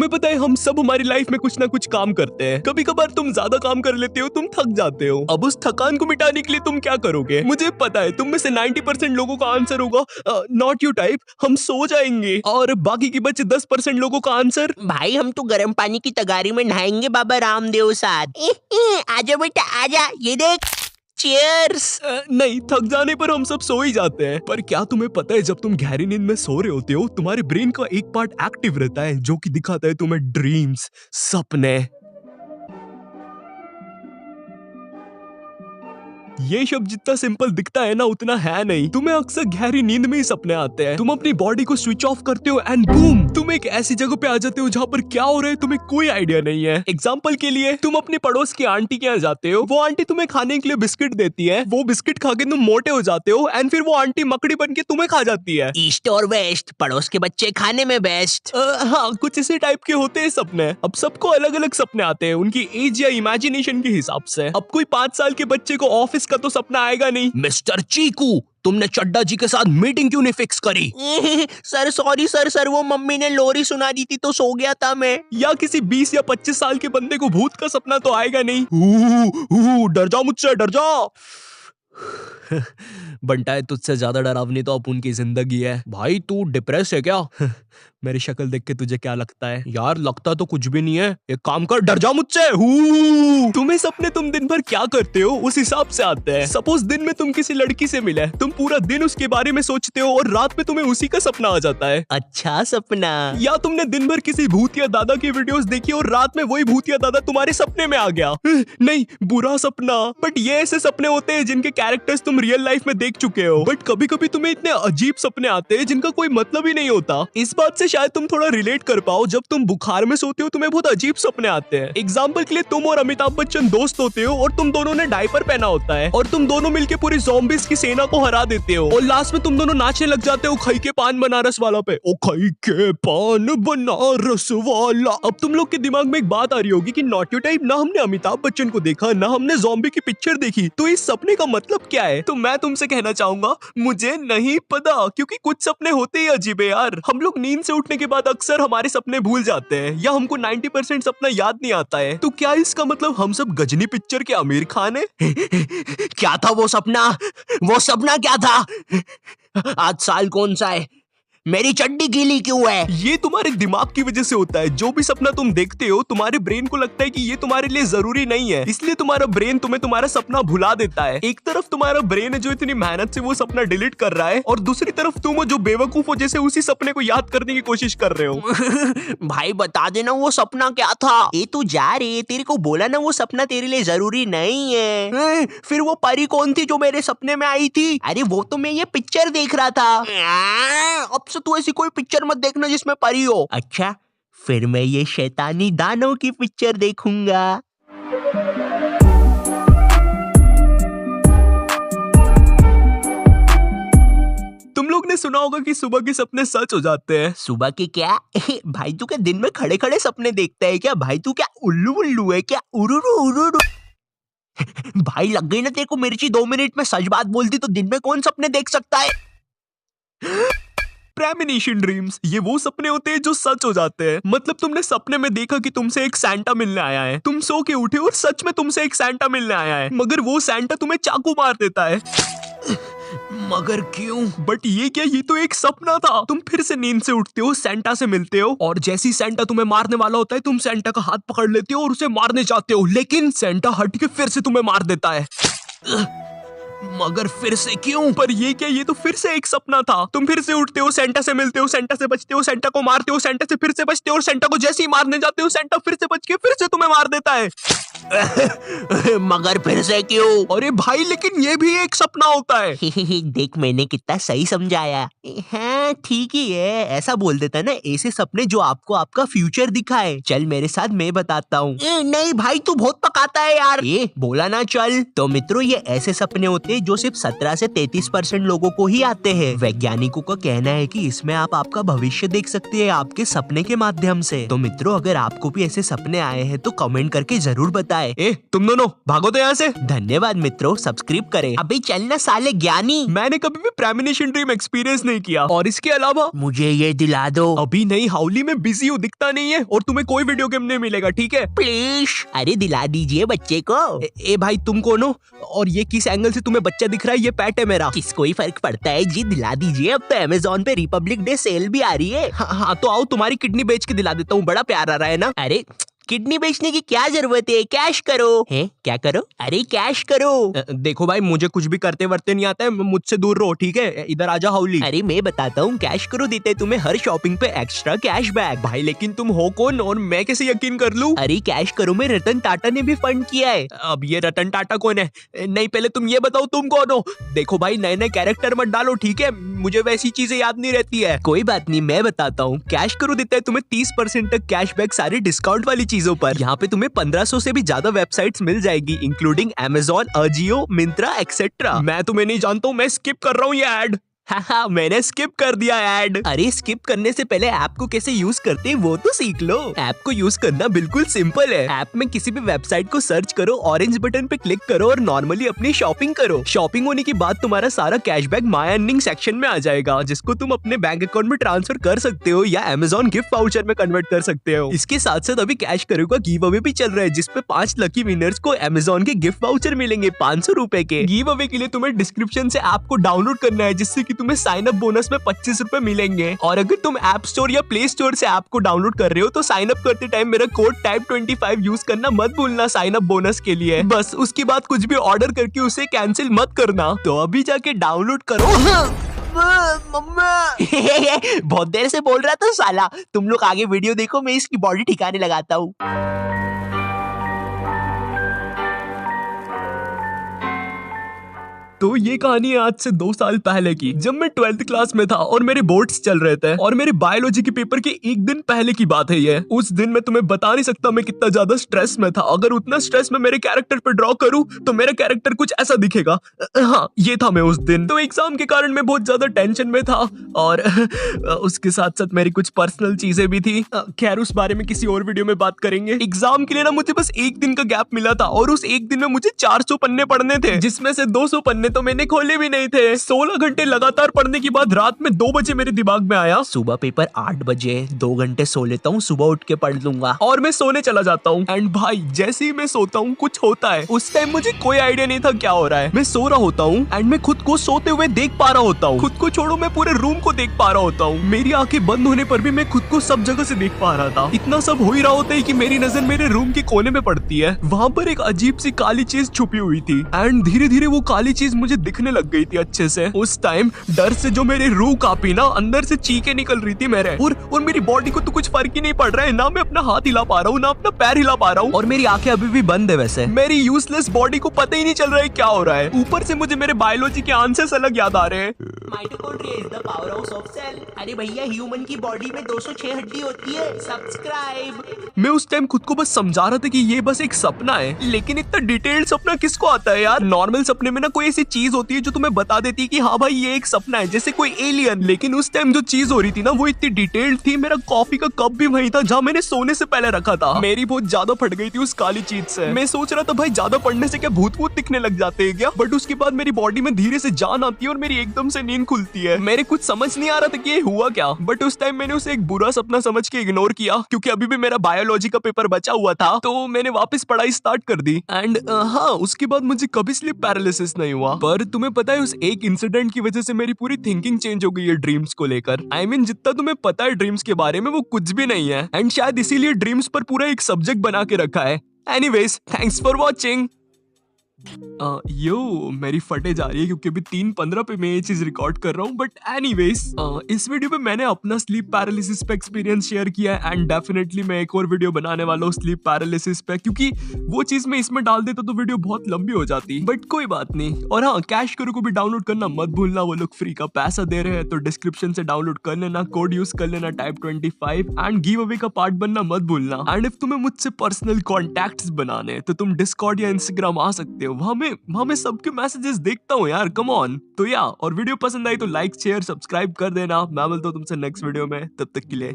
तुम्हें पता है हम सब हमारी लाइफ में कुछ ना कुछ काम करते हैं। कभी कभार तुम ज्यादा काम कर लेते हो, तुम थक जाते हो। अब उस थकान को मिटाने के लिए तुम क्या करोगे? मुझे पता है तुम में से 90% लोगों का आंसर होगा नॉट यू टाइप, हम सो जाएंगे। और बाकी के बचे 10% लोगों का आंसर, भाई हम तो गर्म पानी की तगारी में नहाएंगे बाबा रामदेव साथ। आजा बेटा आजा, ये देख चीयर्स। नहीं, थक जाने पर हम सब सो ही जाते हैं। पर क्या तुम्हें पता है जब तुम गहरी नींद में सो रहे होते हो तुम्हारे ब्रेन का एक पार्ट एक्टिव रहता है जो कि दिखाता है तुम्हें ड्रीम्स, सपने। ये शब्द जितना सिंपल दिखता है ना उतना है नहीं। तुम्हें अक्सर गहरी नींद में ही सपने आते हैं। तुम अपनी बॉडी को स्विच ऑफ करते हो एंड बूम, तुम एक ऐसी जगह पे आ जाते हो जहाँ पर क्या हो रहा है तुम्हें कोई आइडिया नहीं है। एग्जाम्पल के लिए तुम अपनी पड़ोस की आंटी के यहाँ जाते हो, वो आंटी तुम्हें खाने के लिए बिस्किट देती है, वो बिस्किट खा के तुम मोटे हो जाते हो एंड फिर वो आंटी मकड़ी बन के तुम्हें खा जाती है। ईस्ट और वेस्ट, पड़ोस के बच्चे खाने में बेस्ट। हाँ, कुछ इसी टाइप के होते हैं सपने। अब सबको अलग अलग सपने आते हैं उनकी एज या इमेजिनेशन के हिसाब से। अब कोई 5 साल के बच्चे को ऑफिस का तो सपना आएगा नहीं। मिस्टर चीकू, तुमने चड्डा जी के साथ मीटिंग क्यों नहीं फिक्स करी? सर सॉरी सर वो मम्मी ने लोरी सुना दी थी तो सो गया था मैं। या किसी 20 या 25 साल के बंदे को भूत का सपना तो आएगा नहीं। डर जा मुझसे, डर जा। बंटा है तुझसे ज्यादा डरावनी तो अब उनकी जिंदगी है। भाई तू डिप्रेस है क्या? मेरी शक्ल देख के तुझे क्या लगता है? यार लगता तो कुछ भी नहीं है। एक काम कर, डर जा मुझसे। तुम्हें सपने तुम दिन भर क्या करते हो उस हिसाब से आते हैं। सपोज दिन में तुम किसी लड़की से मिले, तुम पूरा दिन उसके बारे में सोचते हो और रात में तुम्हें उसी का सपना आ जाता है। अच्छा सपना। या तुमने दिन भर किसी भूतिया दादा की वीडियोस देखी और रात में वही भूतिया दादा तुम्हारे सपने में आ गया। नहीं, बुरा सपना। बट ये ऐसे सपने होते हैं जिनके कैरेक्टर्स तुम रियल लाइफ में देख चुके हो। बट कभी कभी तुम्हें इतने अजीब सपने आते हैं जिनका कोई मतलब ही नहीं होता। इस बात से शायद तुम थोड़ा रिलेट कर पाओ। जब तुम बुखार में सोते हो तुम्हें बहुत अजीब सपने आते हैं। एग्जाम्पल के लिए तुम और अमिताभ बच्चन दोस्त होते हो और तुम दोनों ने डायपर पहना होता है और तुम दोनों मिलके पूरी ज़ॉम्बीज़ की सेना को हरा देते हो और लास्ट में तुम दोनों नाचने लग जाते हो खई के पान बनारस वाला पे। ओ खई के पान बनारस वाला। अब तुम लोग के दिमाग में एक बात आ रही होगी कि नॉट यू टाइप, ना हमने अमिताभ बच्चन को देखा ना हमने ज़ॉम्बी की पिक्चर देखी, तो इस सपने का मतलब क्या है? तो मैं तुमसे कहना चाहूंगा मुझे नहीं पता, क्योंकि कुछ सपने होते ही अजीब है यार। हम लोग नींद से उठने के बाद अक्सर हमारे सपने भूल जाते हैं या हमको 90% सपना याद नहीं आता है। तो क्या इसका मतलब हम सब गजनी पिक्चर के आमिर खान है? क्या था वो सपना? वो सपना क्या था? आज साल कौन सा है? मेरी चड्डी गीली क्यों है? ये तुम्हारे दिमाग की वजह से होता है। जो भी सपना तुम देखते हो तुम्हारे ब्रेन को लगता है कि ये तुम्हारे लिए जरूरी नहीं है, इसलिए तुम्हारा ब्रेन तुम्हें तुम्हारा सपना भुला देता है। एक तरफ तुम्हारा ब्रेन है जो इतनी मेहनत से वो सपना डिलीट कर रहा है और दूसरी तरफ तुम हो जो बेवकूफ हो जैसे उसी सपने को याद करने की कोशिश कर रहे हो। भाई बता देना वो सपना क्या था? ये तू जा रे, तेरे को बोला ना वो सपना तेरे लिए जरूरी नहीं है। फिर वो परी कौन थी जो मेरे सपने में आई थी? अरे वो तो मैं ये पिक्चर देख रहा था। अब से तू ऐसी कोई पिक्चर मत देखना जिसमें परी हो। अच्छा, फिर मैं ये शैतानी दानव की पिक्चर देखूंगा। तुम लोग ने सुना होगा कि सुबह के सपने सच हो जाते हैं। सुबह के क्या? भाई तू क्या दिन में खड़े खड़े सपने देखता है क्या? भाई तू क्या उल्लू उल्लू है क्या? उरुरु उरुरु। भाई लग गई ना तेरे को मिर्ची। 2 मिनट में सच बात बोलती तो दिन में कौन सपने देख सकता है? प्रेमोनिशन ड्रीम्स, ये वो सपने होते हैं जो सच हो जाते हैं। मतलब तुमने सपने में देखा कि तुमसे एक सैंटा मिलने आया है, तुम सो के उठे और सच में तुमसे एक सैंटा मिलने आया है, मगर वो सैंटा तुम्हें चाकू मार देता है। मगर क्यों? बट ये क्या, ये तो एक सपना था। तुम फिर से नींद से उठते हो, सैंटा से मिलते हो और जैसे ही सैंटा तुम्हें मारने वाला होता है तुम सैंटा का हाथ पकड़ लेते हो और उसे मारने जाते हो, लेकिन सैंटा हट के फिर से तुम्हें मार देता है। मगर फिर से क्यों? पर ये क्या, ये तो फिर से एक सपना था। तुम फिर से उठते हो, सैंटा से मिलते हो, सैंटा से बचते हो, सैंटा को मारते हो, सैंटा से फिर से बचते हो और सैंटा को जैसे ही मारने जाते हो सैंटा फिर से बच के फिर से तुम्हें मार देता है। मगर फिर से क्यों? अरे भाई लेकिन ये भी एक सपना होता है। देख मैंने कितना सही समझाया। हाँ ठीक ही है, ऐसा बोल देता है ना, ऐसे सपने जो आपको आपका फ्यूचर दिखाए। चल मेरे साथ, मैं बताता हूँ। नहीं भाई तू बहुत पकाता है यार। ये बोला ना चल। तो मित्रों ये ऐसे सपने होते थे जो सिर्फ 17 से 33% लोगों को ही आते हैं। वैज्ञानिकों का कहना है कि इसमें आप आपका भविष्य देख सकते हैं आपके सपने के माध्यम से। तो मित्रों, अगर आपको भी ऐसे सपने आए हैं तो कमेंट करके जरूर बताएं। तुम दोनों भागो तो यहाँ से। धन्यवाद मित्रों, सब्सक्राइब करें। अबे चलना साले ज्ञानी। मैंने कभी भी प्रेमोनिशन ड्रीम एक्सपीरियंस नहीं किया, और इसके अलावा मुझे ये दिला दो। अभी नहीं, हाउली में बिजी हूँ, दिखता नहीं है, और तुम्हें कोई वीडियो गेम नहीं मिलेगा, ठीक है? प्लीज। अरे दिला दीजिए बच्चे को। ए भाई, तुम कौन हो और ये किस एंगल से तुम्हें बच्चा दिख रहा है? ये पेट है मेरा। किसको ही फर्क पड़ता है जी, दिला दीजिए। अब तो अमेज़न पे रिपब्लिक डे सेल भी आ रही है। हाँ, तो आओ तुम्हारी किडनी बेच के दिला देता हूँ, बड़ा प्यार आ रहा है ना? अरे किडनी बेचने की क्या जरूरत है, कैश करो। है क्या करो? अरे कैश करो। देखो भाई, मुझे कुछ भी करते वर्ते नहीं आता है, मुझसे दूर रहो, ठीक है? इधर आजा हाउली। अरे मैं बताता हूँ, कैश करो देते हैं तुम्हें हर शॉपिंग पे एक्स्ट्रा कैशबैक। भाई लेकिन तुम हो कौन और मैं कैसे यकीन कर लूं? अरे कैश करो में रतन टाटा ने भी फंड किया है। अब ये रतन टाटा कौन है? नहीं, पहले तुम ये बताओ तुम कौन हो? देखो भाई, नए नए कैरेक्टर मत डालो, ठीक है? मुझे वैसी चीजें याद नहीं रहती है। कोई बात नहीं, मैं बताता हूँ। कैश करो देता है तुम्हें 30% तक कैशबैक सारी डिस्काउंट वाली चीजों पर। यहाँ पे तुम्हें 1500 से भी ज्यादा वेबसाइट्स मिल जाएगी, including Amazon, Ajio, Myntra etcetera. मैं तुम्हें नहीं जानता हूँ, मैं स्किप कर रहा हूँ ये ऐड। हाँ, मैंने स्किप कर दिया ऐड। अरे स्किप करने से पहले ऐप को कैसे यूज करते हैं वो तो सीख लो। ऐप को यूज करना बिल्कुल सिंपल है। ऐप में किसी भी वेबसाइट को सर्च करो, ऑरेंज बटन पे क्लिक करो और नॉर्मली अपनी शॉपिंग करो। शॉपिंग होने के बाद तुम्हारा सारा कैशबैक माय अर्निंग सेक्शन में आ जाएगा, जिसको तुम अपने बैंक अकाउंट में ट्रांसफर कर सकते हो या Amazon गिफ्ट वाउचर में कन्वर्ट कर सकते हो। इसके साथ साथ अभी कैश करो का गिव अवे भी चल रहा है, जिसपे 5 लकी विनर्स को Amazon के गिफ्ट वाउचर मिलेंगे 500 रुपए के। गिव अवे के लिए तुम्हें डिस्क्रिप्शन से ऐप को डाउनलोड करना है, जिससे कि तुम्हें साइन अप बोनस में 25 रुपए मिलेंगे। और अगर तुम ऐप स्टोर या प्ले स्टोर से ऐप को डाउनलोड कर रहे हो तो साइन अप करते टाइम मेरा कोड type25 यूज करना मत भूलना साइन अप बोनस के लिए। बस उसके बाद कुछ भी ऑर्डर करके उसे कैंसिल मत करना। तो अभी जाके डाउनलोड करो। मम्मा बहुत देर से बोल रहा था साला। तुम लोग आगे वीडियो देखो, मैं इसकी बॉडी ठिकाने लगाता हूँ। तो ये कहानी है आज से 2 साल पहले की, जब मैं 12th क्लास में था और मेरे बोर्ड्स चल रहे थे, और मेरे बायोलॉजी के पेपर के एक दिन पहले की बात है ये। उस दिन मैं तुम्हें बता नहीं सकता मैं कितना ज्यादा स्ट्रेस में था। अगर उतना स्ट्रेस में मेरे कैरेक्टर पे ड्रॉ करूं तो मेरा कैरेक्टर कुछ ऐसा दिखेगा। हाँ, ये था मैं उस दिन। तो एग्जाम के कारण मैं बहुत ज्यादा टेंशन में था, और उसके साथ साथ मेरी कुछ पर्सनल चीजें भी थी। खैर, उस बारे में किसी और वीडियो में बात करेंगे। एग्जाम के लिए ना मुझे बस एक दिन का गैप मिला था, और उस एक दिन में मुझे 400 पन्ने पढ़ने थे, जिसमें से 200 पन्ने तो मैंने खोले भी नहीं थे। 16 घंटे लगातार पढ़ने के बाद रात में 2 बजे मेरे दिमाग में आया, सुबह पेपर 8 बजे, 2 घंटे सो लेता हूँ, सुबह उठ के पढ़ लूंगा। और मैं सोने चला जाता हूँ। एंड भाई, जैसे ही मैं सोता हूँ कुछ होता है। उस टाइम मुझे कोई आइडिया नहीं था क्या हो रहा है। मैं सो रहा होता हूँ एंड मैं खुद को सोते हुए देख पा रहा होता हूँ। खुद को छोड़ो, मैं पूरे रूम को देख पा रहा होता हूँ। मेरी आंखें बंद होने पर भी मैं खुद को सब जगह से देख पा रहा था। इतना सब हो ही रहा होता है कि मेरी नजर मेरे रूम के कोने में पड़ती है। वहाँ पर एक अजीब सी काली चीज छुपी हुई थी, एंड धीरे धीरे वो काली चीज मुझे दिखने लग गई थी अच्छे से। उस टाइम डर से जो मेरी रूह कांपी ना, अंदर से चीखें निकल रही थी मेरे, और मेरी बॉडी को तो कुछ फर्क ही नहीं पड़ रहा है। ना मैं अपना हाथ हिला पा रहा हूँ, ना अपना पैर हिला पा रहा हूँ, और मेरी आंखें अभी भी बंद है। वैसे मेरी यूजलेस बॉडी को पता ही नहीं चल रहा है क्या हो रहा है। ऊपर से मुझे मेरे बायोलॉजी के आंसर्स अलग याद आ रहे हैं। Mitochondria is the power house of cell. अरे भैया, ह्यूमन की बॉडी में 206 हड्डी होती है। सब्सक्राइब। मैं उस टाइम खुद को बस समझा रहा था कि ये बस एक सपना है, लेकिन इतना डिटेल्ड सपना किसको आता है यार। नॉर्मल सपने में ना कोई ऐसी चीज होती है जो तुम्हें बता देती है कि हाँ भाई ये एक सपना है, जैसे कोई एलियन। लेकिन उस टाइम जो चीज हो रही थी ना वो इतनी डिटेल्ड थी। मेरा कॉफी का कप भी वहीं था जहाँ मैंने सोने से पहले रखा था। मेरी बहुत ज्यादा फट गई थी उस काली चीज से। मैं सोच रहा था भाई ज्यादा पढ़ने से क्या भूत वूत दिखने लग जाते हैं क्या। बट उसके बाद मेरी बॉडी में धीरे से जान आती है और मेरी एकदम से नींद खुलती है। मेरे कुछ समझ नहीं आ रहा था कि ये हुआ क्या, बट उस टाइम मैंने उसे एक बुरा सपना समझ के इग्नोर किया, क्योंकि अभी भी मेरा बायोलॉजी का पेपर बचा हुआ था। तो मैंने वापस पढ़ाई स्टार्ट कर दी। एंड हाँ, उसके बाद मुझे कभी स्लीप पैरालिसिस नहीं हुआ। पर तुम्हें पता है, उस एक इंसिडेंट की वजह से मेरी पूरी थिंकिंग चेंज हो गई है ड्रीम्स को लेकर। I mean, जितना तुम्हें पता है ड्रीम्स के बारे में वो कुछ भी नहीं है, एंड शायद इसीलिए ड्रीम्स पर पूरा एक सब्जेक्ट बना के रखा है। Anyways, thanks for watching. मेरी फटे जा रही है क्योंकि अभी 3:15 पे मैं ये चीज रिकॉर्ड कर रहा हूँ। बट एनीवेज, इस वीडियो पे मैंने अपना स्लीप पैरालिसिस पे एक्सपीरियंस शेयर किया है, एंड डेफिनेटली मैं एक और वीडियो बनाने वाला हूँ स्लीप पैरालिसिस पे, क्योंकि वो चीज मैं इसमें डाल देता तो वीडियो बहुत लंबी हो जाती। बट कोई बात नहीं। और हाँ, कैश करो को भी डाउनलोड करना मत भूलना, वो लोग फ्री का पैसा दे रहे हैं, तो डिस्क्रिप्शन से डाउनलोड कर लेना, कोड यूज कर लेना type25, एंड गिव अवे का पार्ट बनना मत भूलना। एंड इफ तुम्हें मुझसे पर्सनल कॉन्टैक्ट्स बनाने तो तुम डिस्कॉर्ड या इंस्टाग्राम आ सकते हो। वहां मैं सबके मैसेजेस देखता हूँ यार, कम ऑन। तो या, और वीडियो पसंद आई तो लाइक शेयर सब्सक्राइब कर देना। मैं मिलता हूँ तुमसे नेक्स्ट वीडियो में, तब तक के लिए